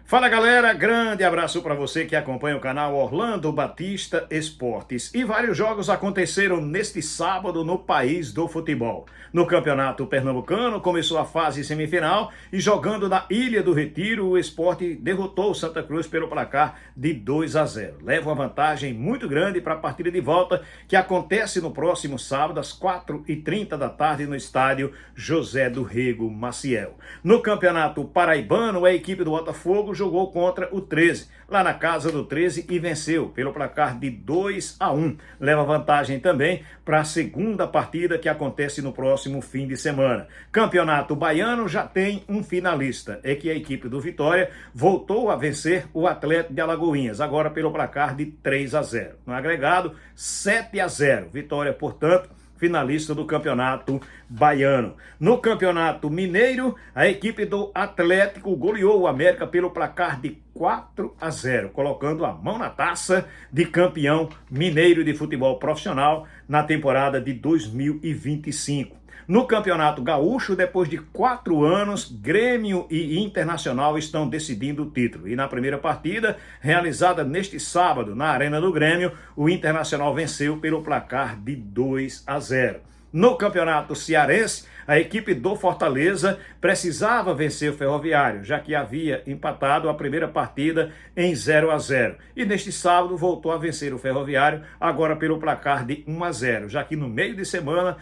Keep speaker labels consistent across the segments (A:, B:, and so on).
A: Fala galera, grande abraço para você que acompanha o canal Orlando Batista Esportes. E vários jogos aconteceram neste sábado no país do futebol. No Campeonato Pernambucano começou a fase semifinal e jogando na Ilha do Retiro, o Sport derrotou o Santa Cruz pelo placar de 2-0. Leva uma vantagem muito grande para a partida de volta que acontece no próximo sábado às 4h30 da tarde no estádio José do Rego Maciel. No Campeonato Paraibano, a equipe do Botafogo jogou contra o 13, lá na casa do 13 e venceu pelo placar de 2-1. Leva vantagem também para a segunda partida que acontece no próximo fim de semana. Campeonato Baiano já tem um finalista, é que a equipe do Vitória voltou a vencer o Atlético de Alagoinhas, agora pelo placar de 3-0. No agregado, 7-0. Vitória, portanto, finalista do Campeonato Baiano. No Campeonato Mineiro, a equipe do Atlético goleou o América pelo placar de 4-0, colocando a mão na taça de campeão mineiro de futebol profissional na temporada de 2025. No Campeonato Gaúcho, depois de 4 anos, Grêmio e Internacional estão decidindo o título. E na primeira partida, realizada neste sábado na Arena do Grêmio, o Internacional venceu pelo placar de 2-0. No Campeonato Cearense, a equipe do Fortaleza precisava vencer o Ferroviário, já que havia empatado a primeira partida em 0-0. E neste sábado voltou a vencer o Ferroviário, agora pelo placar de 1-0, já que no meio de semana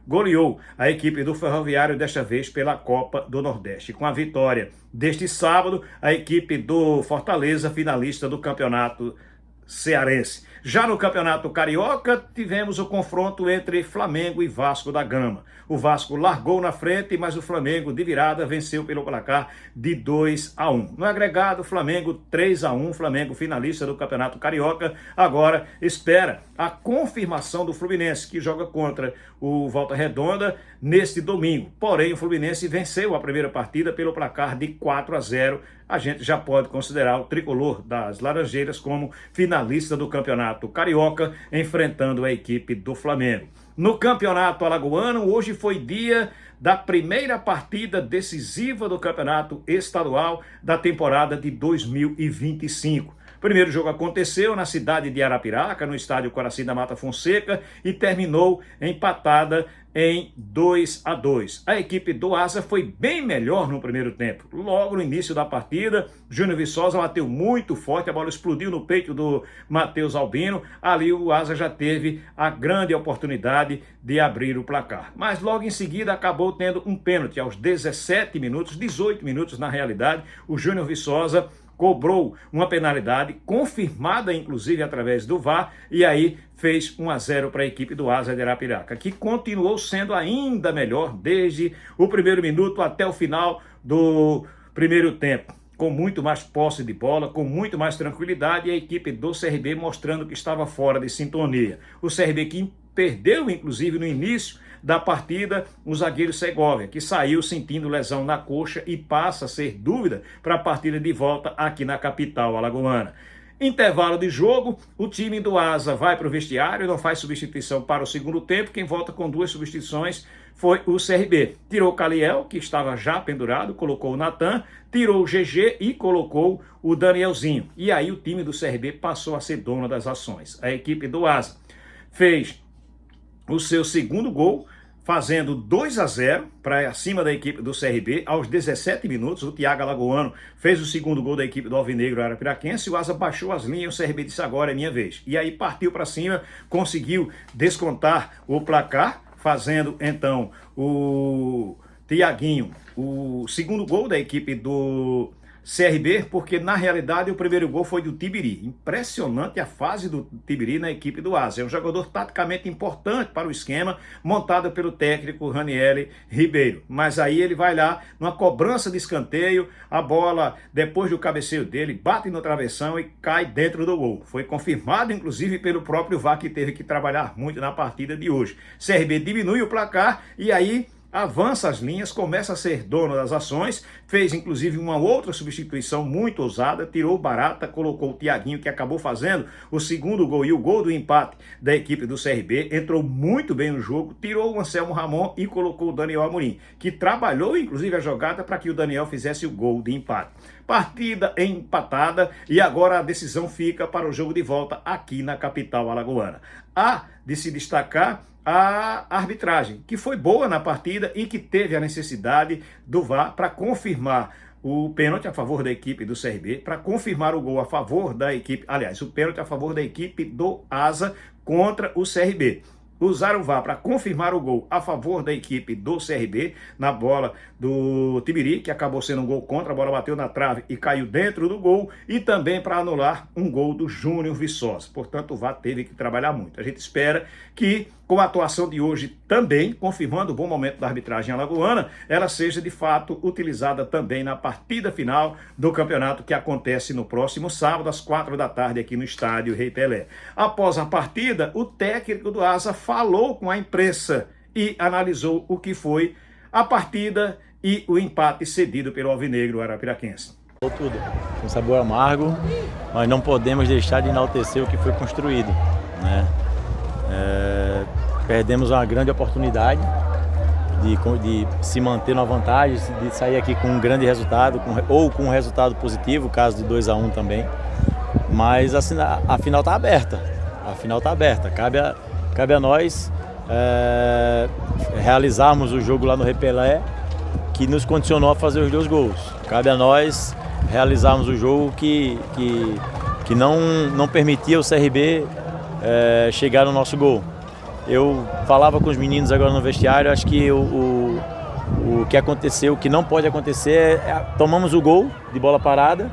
A: goleou a equipe do Ferroviário, desta vez pela Copa do Nordeste. Com a vitória deste sábado, a equipe do Fortaleza, finalista do Campeonato Cearense. Já no Campeonato Carioca, tivemos o confronto entre Flamengo e Vasco da Gama. O Vasco largou na frente, mas o Flamengo, de virada, venceu pelo placar de 2-1. No agregado, Flamengo 3-1, Flamengo finalista do Campeonato Carioca. Agora espera a confirmação do Fluminense, que joga contra o Volta Redonda neste domingo. Porém, o Fluminense venceu a primeira partida pelo placar de 4-0. A gente já pode considerar o tricolor das Laranjeiras como finalista do Campeonato Carioca, enfrentando a equipe do Flamengo. No Campeonato Alagoano, hoje foi dia da primeira partida decisiva do Campeonato Estadual da temporada de 2025. O primeiro jogo aconteceu na cidade de Arapiraca, no estádio Coraci da Mata Fonseca, e terminou empatada em 2-2. A equipe do Asa foi bem melhor no primeiro tempo. Logo no início da partida, Júnior Viçosa bateu muito forte, a bola explodiu no peito do Matheus Albino. Ali o Asa já teve a grande oportunidade de abrir o placar. Mas logo em seguida acabou tendo um pênalti aos 17 minutos, 18 minutos na realidade. O Júnior Viçosa cobrou uma penalidade, confirmada inclusive através do VAR, e aí fez 1-0 para a equipe do Asa de Arapiraca, que continuou sendo ainda melhor desde o primeiro minuto até o final do primeiro tempo, com muito mais posse de bola, com muito mais tranquilidade, e a equipe do CRB mostrando que estava fora de sintonia. O CRB que perdeu, inclusive, no início da partida, o zagueiro Segovia, que saiu sentindo lesão na coxa e passa a ser dúvida para a partida de volta aqui na capital alagoana. Intervalo de jogo, o time do Asa vai para o vestiário, não faz substituição para o segundo tempo. Quem volta com 2 substituições foi o CRB. Tirou o Caliel, que estava já pendurado, colocou o Natan, tirou o GG e colocou o Danielzinho. E aí o time do CRB passou a ser dono das ações. A equipe do Asa fez o seu segundo gol, fazendo 2-0 para cima da equipe do CRB. Aos 17 minutos, o Thiago Alagoano fez o segundo gol da equipe do Alvinegro Arapiraquense. O Asa baixou as linhas, o CRB disse: agora é minha vez. E aí partiu para cima, conseguiu descontar o placar, fazendo então o Thiaguinho o segundo gol da equipe do CRB, porque na realidade o primeiro gol foi do Tibiri. Impressionante a fase do Tibiri na equipe do Asa. É um jogador taticamente importante para o esquema montado pelo técnico Ranieri Ribeiro. Mas aí ele vai lá, numa cobrança de escanteio, a bola, depois do cabeceio dele, bate no travessão e cai dentro do gol. Foi confirmado, inclusive, pelo próprio VAR, que teve que trabalhar muito na partida de hoje. CRB diminui o placar e aí avança as linhas, começa a ser dono das ações, fez inclusive uma outra substituição muito ousada, tirou o Barata, colocou o Thiaguinho, que acabou fazendo o segundo gol e o gol do empate da equipe do CRB, entrou muito bem no jogo, tirou o Anselmo Ramon e colocou o Daniel Amorim, que trabalhou inclusive a jogada para que o Daniel fizesse o gol de empate. Partida empatada e agora a decisão fica para o jogo de volta aqui na capital alagoana. Há de se destacar a arbitragem, que foi boa na partida e que teve a necessidade do VAR para confirmar o pênalti a favor da equipe do CRB, para confirmar o gol a favor da equipe, aliás, o pênalti a favor da equipe do Asa contra o CRB. Usaram o VAR para confirmar o gol a favor da equipe do CRB, na bola do Tibiri, que acabou sendo um gol contra, a bola bateu na trave e caiu dentro do gol, e também para anular um gol do Júnior Viçosa. Portanto, o VAR teve que trabalhar muito. A gente espera que, com a atuação de hoje também, confirmando o bom momento da arbitragem alagoana, ela seja de fato utilizada também na partida final do campeonato, que acontece no próximo sábado, às 4 da tarde, aqui no estádio Rei Pelé. Após a partida, o técnico do Asa falou com a imprensa e analisou o que foi a partida e o empate cedido pelo alvinegro arapiraquense.
B: Tudo com sabor amargo, mas não podemos deixar de enaltecer o que foi construído, né? Perdemos uma grande oportunidade de se manter na vantagem, de sair aqui com um grande resultado, ou com um resultado positivo, caso de 2-1 também. Mas a final está aberta. A final está aberta. Cabe a nós realizarmos o jogo lá no Rei Pelé, que nos condicionou a fazer os 2 gols. Cabe a nós realizarmos o jogo que não permitia o CRB chegar no nosso gol. Eu falava com os meninos agora no vestiário, acho que o que aconteceu, o que não pode acontecer tomamos o gol de bola parada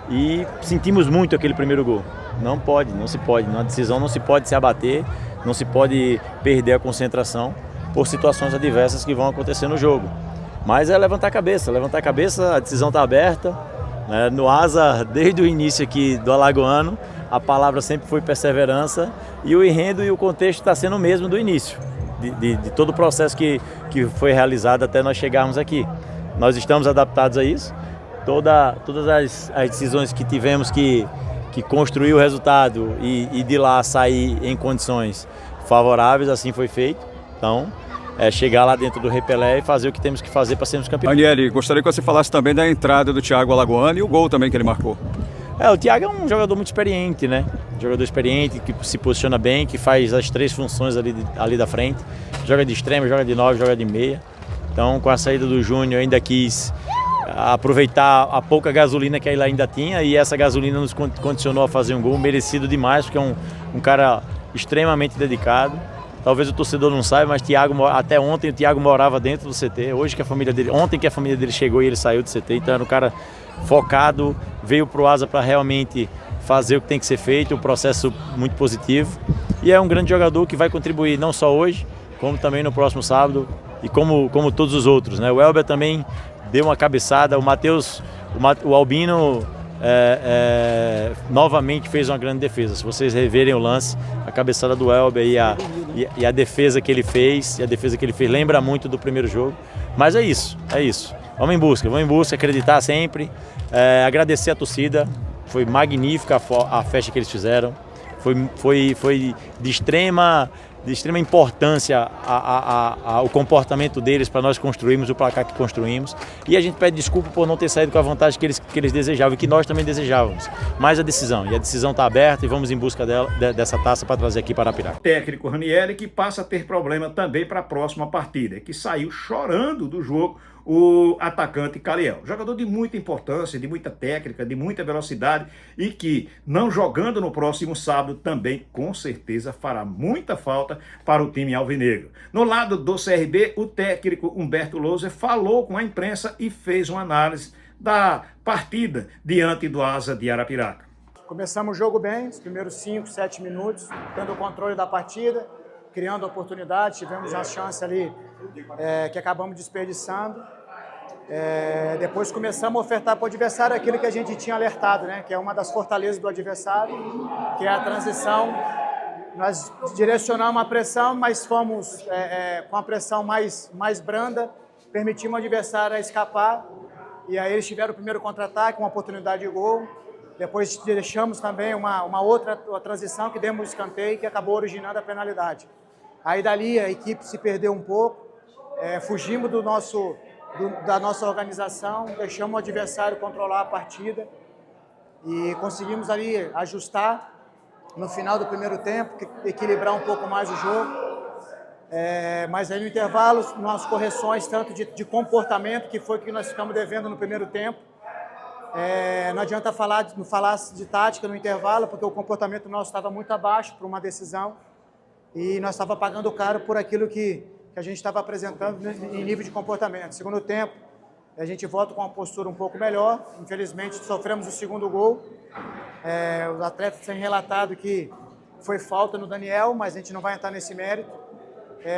B: e sentimos muito aquele primeiro gol. Não se pode. Na decisão não se pode se abater, não se pode perder a concentração por situações adversas que vão acontecer no jogo. Mas é levantar a cabeça, a decisão está aberta. No Asa, desde o início aqui do alagoano, a palavra sempre foi perseverança e o enredo e o contexto está sendo o mesmo do início, de todo o processo que foi realizado até nós chegarmos aqui. Nós estamos adaptados a isso, todas as decisões que tivemos que construir o resultado e de lá sair em condições favoráveis, assim foi feito. Então, chegar lá dentro do Rei Pelé e fazer o que temos que fazer para sermos campeões.
C: Aniele, gostaria que você falasse também da entrada do Thiago Alagoano e o gol também que ele marcou.
B: O Thiago é um jogador muito experiente, né? Um jogador experiente, que se posiciona bem, que faz as 3 funções ali da frente. Joga de extremo, joga de 9, joga de meia. Então, com a saída do Júnior, ainda quis aproveitar a pouca gasolina que ele ainda tinha, e essa gasolina nos condicionou a fazer um gol merecido demais, porque é um cara extremamente dedicado. Talvez o torcedor não saiba, mas até ontem o Thiago morava dentro do CT. Ontem que a família dele chegou e ele saiu do CT, então era um cara focado, veio pro Asa para realmente fazer o que tem que ser feito, um processo muito positivo. E é um grande jogador que vai contribuir não só hoje, como também no próximo sábado e como todos os outros, né? O Elber também deu uma cabeçada, o Matheus, o Albino novamente fez uma grande defesa. Se vocês reverem o lance, a cabeçada do Elber e a defesa que ele fez, lembra muito do primeiro jogo. Mas é isso. Vamos em busca, acreditar sempre, agradecer a torcida, foi magnífica a festa que eles fizeram, foi de extrema importância o comportamento deles para nós construirmos o placar que construímos, e a gente pede desculpa por não ter saído com a vantagem que eles desejavam e que nós também desejávamos, mas a decisão está aberta e vamos em busca dessa taça para trazer aqui para Arapiraca.
A: Técnico Ranieri, que passa a ter problema também para a próxima partida, que saiu chorando do jogo o atacante Caliel, jogador de muita importância, de muita técnica, de muita velocidade, e que, não jogando no próximo sábado, também com certeza fará muita falta para o time alvinegro. No lado do CRB, o técnico Humberto Louser falou com a imprensa e fez uma análise da partida diante do Asa de Arapiraca.
D: Começamos o jogo bem, os primeiros 5, 7 minutos, tendo o controle da partida, criando oportunidades, tivemos uma chance ali que acabamos desperdiçando. Depois começamos a ofertar para o adversário aquilo que a gente tinha alertado, né? Que é uma das fortalezas do adversário, que é a transição. Nós direcionamos a pressão, mas fomos com a pressão mais branda, permitimos ao adversário escapar, e aí eles tiveram o primeiro contra-ataque, uma oportunidade de gol. Depois deixamos também uma outra transição que demos um escanteio, que acabou originando a penalidade. Aí dali a equipe se perdeu um pouco, fugimos do nosso da nossa organização, deixamos o adversário controlar a partida e conseguimos ali ajustar no final do primeiro tempo, equilibrar um pouco mais o jogo. Mas aí no intervalo, umas correções tanto de comportamento, que foi o que nós ficamos devendo no primeiro tempo. Não adianta falar de tática no intervalo, porque o comportamento nosso estava muito abaixo para uma decisão e nós estávamos pagando caro por aquilo que a gente estava apresentando em nível de comportamento. Segundo tempo, a gente volta com uma postura um pouco melhor. Infelizmente, sofremos o segundo gol. Os atletas têm relatado que foi falta no Daniel, mas a gente não vai entrar nesse mérito.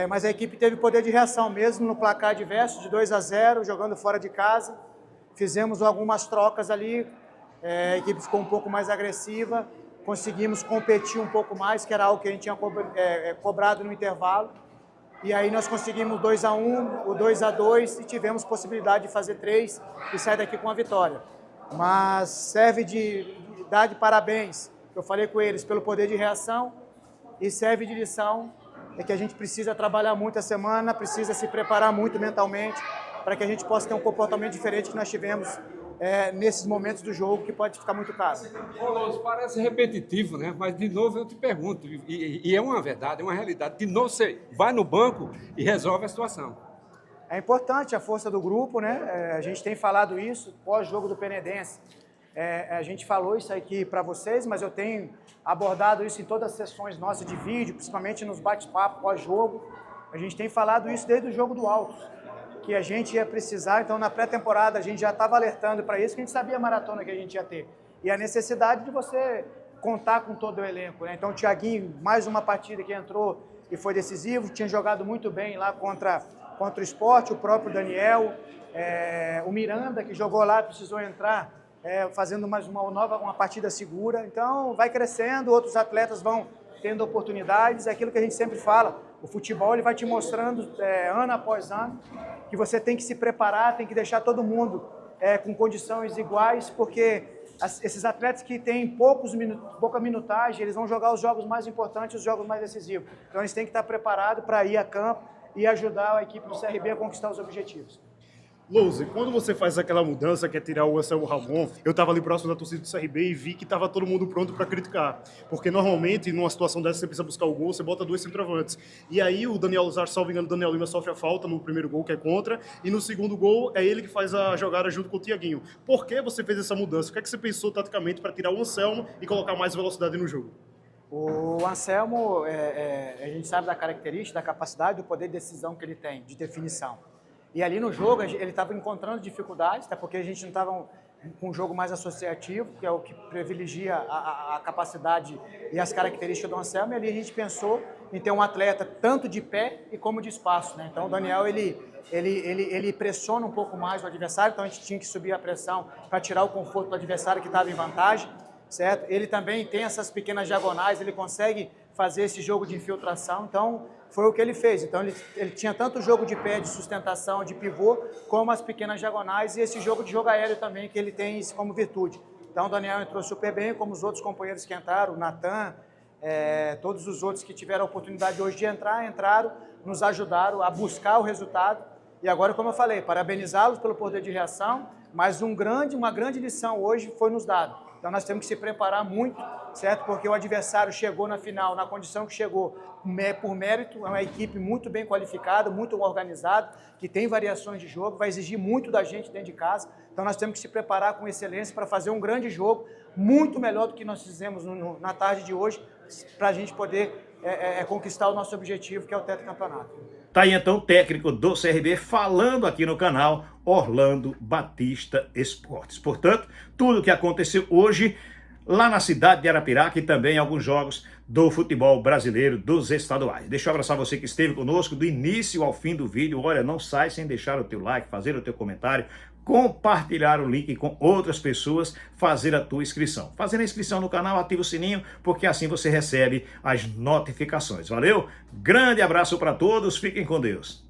D: Mas a equipe teve poder de reação mesmo no placar adverso de 2-0, jogando fora de casa. Fizemos algumas trocas ali, a equipe ficou um pouco mais agressiva, conseguimos competir um pouco mais, que era algo que a gente tinha cobrado no intervalo. E aí nós conseguimos 2-1, o 2-2 e tivemos possibilidade de fazer 3 e sair daqui com a vitória. Mas serve de dar de parabéns, eu falei com eles, pelo poder de reação, e serve de lição, que a gente precisa trabalhar muito a semana, precisa se preparar muito mentalmente, para que a gente possa ter um comportamento diferente que nós tivemos nesses momentos do jogo, que pode ficar muito caro.
E: Louso, parece repetitivo, né? Mas de novo eu te pergunto, e é uma verdade, é uma realidade, de novo você vai no banco e resolve a situação.
D: É importante a força do grupo, né? A gente tem falado isso pós-jogo do Penedense. A gente falou isso aqui para vocês, mas eu tenho abordado isso em todas as sessões nossas de vídeo, principalmente nos bate-papos pós-jogo. A gente tem falado isso desde o jogo do Altos, que a gente ia precisar. Então, na pré-temporada, a gente já estava alertando para isso, que a gente sabia a maratona que a gente ia ter. E a necessidade de você contar com todo o elenco, né? Então, o Thiaguinho, mais uma partida que entrou e foi decisivo, tinha jogado muito bem lá contra o Sport, o próprio Daniel, o Miranda, que jogou lá, precisou entrar, fazendo mais uma partida segura. Então, vai crescendo, outros atletas vão tendo oportunidades. É aquilo que a gente sempre fala, o futebol ele vai te mostrando ano após ano que você tem que se preparar, tem que deixar todo mundo com condições iguais, porque esses atletas que têm pouca minutagem, eles vão jogar os jogos mais importantes, os jogos mais decisivos. Então, eles têm que estar preparados para ir a campo e ajudar a equipe do CRB a conquistar os objetivos.
F: Louso, quando você faz aquela mudança, que é tirar o Anselmo Ramon, eu estava ali próximo da torcida do CRB e vi que estava todo mundo pronto para criticar. Porque normalmente, numa situação dessa, você precisa buscar o gol, você bota 2 centroavantes. E aí o Daniel Luzar, salvo engano, o Daniel Lima sofre a falta no primeiro gol, que é contra, e no segundo gol é ele que faz a jogada junto com o Thiaguinho. Por que você fez essa mudança? O que é que você pensou taticamente para tirar o Anselmo e colocar mais velocidade no jogo?
D: O Anselmo, a gente sabe da característica, da capacidade, do poder de decisão que ele tem, de definição. E ali no jogo ele estava encontrando dificuldades, até porque a gente não estava com um jogo mais associativo, que é o que privilegia a capacidade e as características do Anselmo. E ali a gente pensou em ter um atleta tanto de pé e como de espaço, né? Então o Daniel ele pressiona um pouco mais o adversário, então a gente tinha que subir a pressão para tirar o conforto do adversário que estava em vantagem, certo? Ele também tem essas pequenas diagonais, ele consegue fazer esse jogo de infiltração, então foi o que ele fez. Então ele tinha tanto o jogo de pé, de sustentação, de pivô, como as pequenas diagonais e esse jogo de jogo aéreo também, que ele tem isso como virtude. Então o Daniel entrou super bem, como os outros companheiros que entraram, o Natan, todos os outros que tiveram a oportunidade hoje de entrar, entraram, nos ajudaram a buscar o resultado. E agora, como eu falei, parabenizá-los pelo poder de reação, mas uma grande lição hoje foi nos dado. Então nós temos que se preparar muito, certo? Porque o adversário chegou na final, na condição que chegou, por mérito, é uma equipe muito bem qualificada, muito organizada, que tem variações de jogo, vai exigir muito da gente dentro de casa. Então nós temos que se preparar com excelência para fazer um grande jogo, muito melhor do que nós fizemos na tarde de hoje, para a gente poder conquistar o nosso objetivo, que é o tetracampeonato.
A: Tá aí então o técnico do CRB falando aqui no canal Orlando Batista Esportes. Portanto, tudo o que aconteceu hoje lá na cidade de Arapiraca e também alguns jogos do futebol brasileiro dos estaduais. Deixa eu abraçar você que esteve conosco do início ao fim do vídeo. Olha, não sai sem deixar o teu like, fazer o teu comentário, compartilhar o link com outras pessoas, fazer a tua inscrição. Fazendo a inscrição no canal, ativa o sininho, porque assim você recebe as notificações. Valeu? Grande abraço para todos, fiquem com Deus.